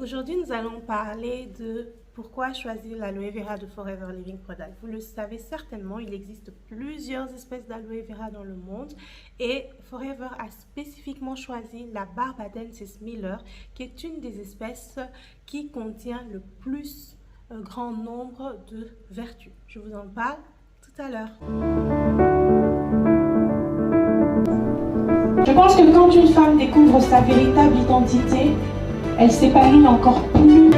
Aujourd'hui, nous allons parler de pourquoi choisir l'aloe vera de Forever Living Product. Vous le savez certainement, il existe plusieurs espèces d'aloe vera dans le monde et Forever a spécifiquement choisi la Barbadensis Miller, qui est une des espèces qui contient le plus grand nombre de vertus. Je vous en parle tout à l'heure. Je pense que quand une femme découvre sa véritable identité, elle s'épanouit encore plus.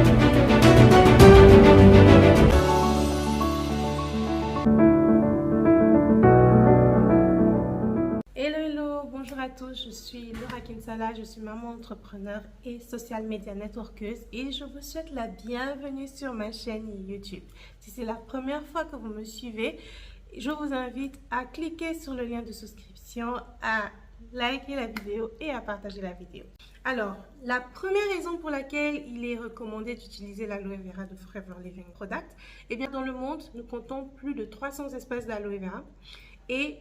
Hello, bonjour à tous, je suis Laura Kinsala, je suis maman entrepreneur et social media networkeuse et je vous souhaite la bienvenue sur ma chaîne YouTube. Si c'est la première fois que vous me suivez, je vous invite à cliquer sur le lien de souscription, à liker la vidéo et à partager la vidéo. Alors, la première raison pour laquelle il est recommandé d'utiliser l'aloe vera de Forever Living Product, eh bien dans le monde, nous comptons plus de 300 espèces d'aloe vera. Et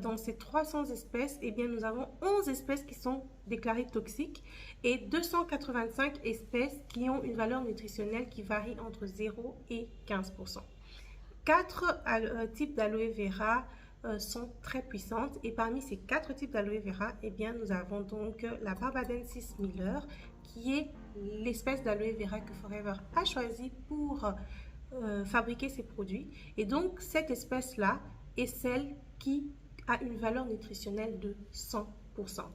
dans ces 300 espèces, eh bien, nous avons 11 espèces qui sont déclarées toxiques et 285 espèces qui ont une valeur nutritionnelle qui varie entre 0 et 15%. 4 types d'aloe vera sont très puissantes et parmi ces 4 types d'aloe vera, eh bien, nous avons donc la Barbadensis Miller qui est l'espèce d'aloe vera que Forever a choisi pour fabriquer ses produits. Et donc, cette espèce-là est celle qui a une valeur nutritionnelle de 100%.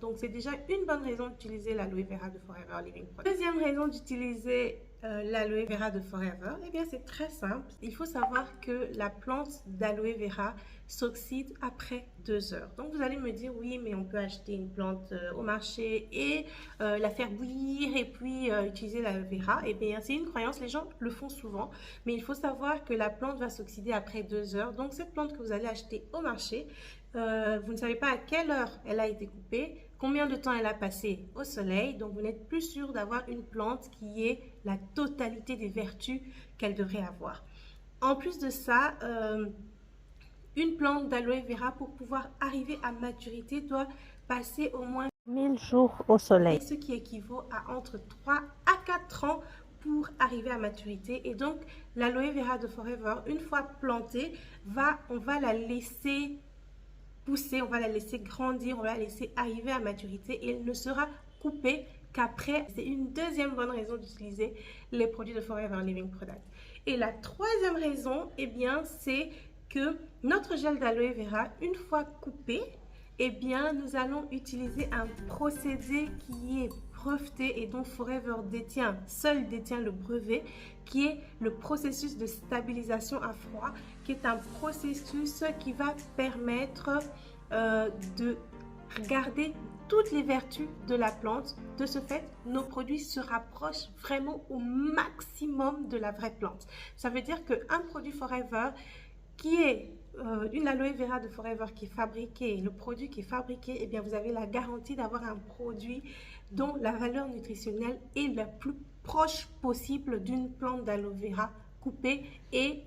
Donc, c'est déjà une bonne raison d'utiliser l'aloe vera de Forever Living Product. Deuxième raison d'utiliser l'aloe vera de Forever, eh bien, c'est très simple. Il faut savoir que la plante d'aloe vera s'oxyde après 2 heures. Donc, vous allez me dire, oui, mais on peut acheter une plante au marché et la faire bouillir et puis utiliser l'aloe vera. Eh bien, c'est une croyance, les gens le font souvent, mais il faut savoir que la plante va s'oxyder après 2 heures. Donc, cette plante que vous allez acheter au marché, vous ne savez pas à quelle heure elle a été coupée, combien de temps elle a passé au soleil, donc vous n'êtes plus sûr d'avoir une plante qui ait la totalité des vertus qu'elle devrait avoir. En plus de ça, une plante d'aloe vera pour pouvoir arriver à maturité doit passer au moins 1000 jours au soleil, ce qui équivaut à entre 3 à 4 ans pour arriver à maturité. Et donc l'aloe vera de Forever, une fois plantée, on va la laisser pousser, on va la laisser grandir, on va la laisser arriver à maturité et elle ne sera coupée qu'après. C'est une deuxième bonne raison d'utiliser les produits de Forever Living Product. Et la troisième raison, eh bien, c'est que notre gel d'aloe vera, une fois coupé, eh bien, nous allons utiliser un procédé qui est breveté et dont Forever seul détient le brevet, qui est le processus de stabilisation à froid, qui est un processus qui va permettre de garder toutes les vertus de la plante. De ce fait, nos produits se rapprochent vraiment au maximum de la vraie plante. Ça veut dire qu'un produit Forever qui est une aloe vera de Forever qui est fabriquée, le produit qui est fabriqué, eh bien, vous avez la garantie d'avoir un produit dont la valeur nutritionnelle est la plus proche possible d'une plante d'aloe vera coupée et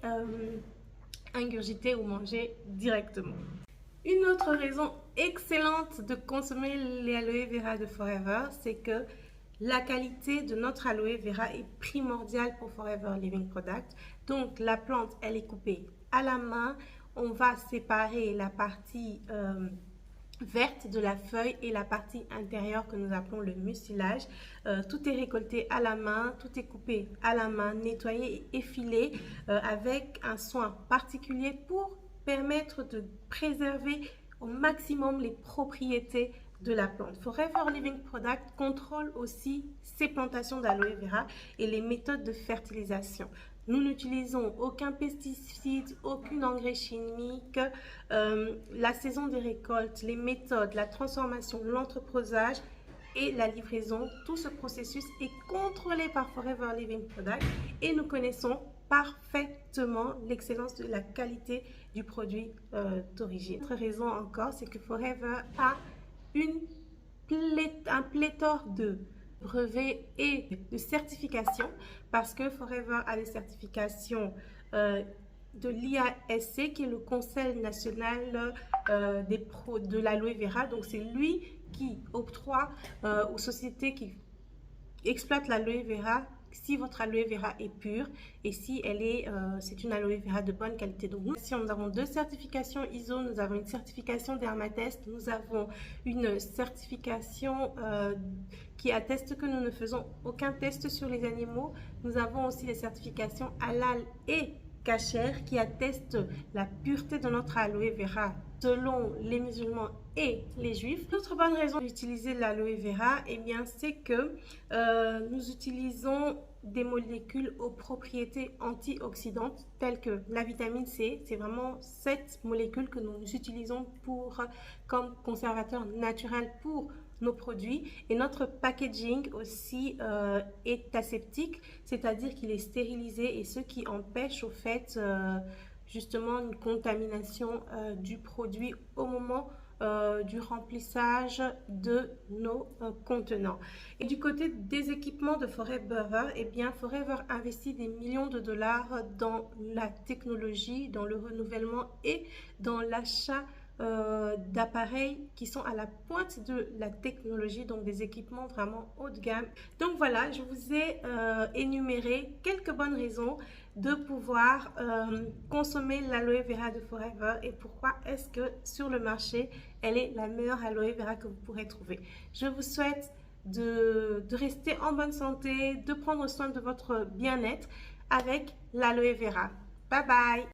ingurgitée ou mangée directement. Une autre raison excellente de consommer les aloe vera de Forever, c'est que la qualité de notre aloe vera est primordiale pour Forever Living Product. Donc, la plante, elle est coupée à la main. On va séparer la partie verte de la feuille et la partie intérieure que nous appelons le mucilage. Tout est récolté à la main, tout est coupé à la main, nettoyé et effilé avec un soin particulier pour permettre de préserver au maximum les propriétés de la plante. Forever Living Product contrôle aussi ses plantations d'aloe vera et les méthodes de fertilisation. Nous n'utilisons aucun pesticide, aucun engrais chimique. La saison des récoltes, les méthodes, la transformation, l'entreposage et la livraison, tout ce processus est contrôlé par Forever Living Product et nous connaissons parfaitement l'excellence de la qualité du produit d'origine. Autre raison encore, c'est que Forever a un pléthore de brevets et de certifications parce que Forever a des certifications de l'IASC qui est le Conseil national de l'aloe vera. Donc c'est lui qui octroie aux sociétés qui exploitent l'aloe vera si votre aloe vera est pure et si elle est, c'est une aloe vera de bonne qualité. Donc nous avons 2 certifications ISO, nous avons une certification Dermatest, nous avons une certification qui atteste que nous ne faisons aucun test sur les animaux. Nous avons aussi les certifications halal et kasher qui attestent la pureté de notre aloe vera selon les musulmans et les juifs. L'autre bonne raison d'utiliser l'aloe vera, eh bien, c'est que nous utilisons des molécules aux propriétés antioxydantes telles que la vitamine C. C'est vraiment cette molécule que nous utilisons comme conservateur naturel pour nos produits, et notre packaging aussi est aseptique, c'est-à-dire qu'il est stérilisé, et ce qui empêche au fait justement une contamination du produit au moment du remplissage de nos contenants. Et du côté des équipements de Forever, eh bien Forever investit des millions de dollars dans la technologie, dans le renouvellement et dans l'achat d'appareils qui sont à la pointe de la technologie, donc des équipements vraiment haut de gamme. Donc voilà, je vous ai énuméré quelques bonnes raisons de pouvoir consommer l'aloe vera de Forever et pourquoi est-ce que sur le marché elle est la meilleure aloe vera que vous pourrez trouver. Je vous souhaite de rester en bonne santé, de prendre soin de votre bien-être avec l'aloe vera. Bye bye!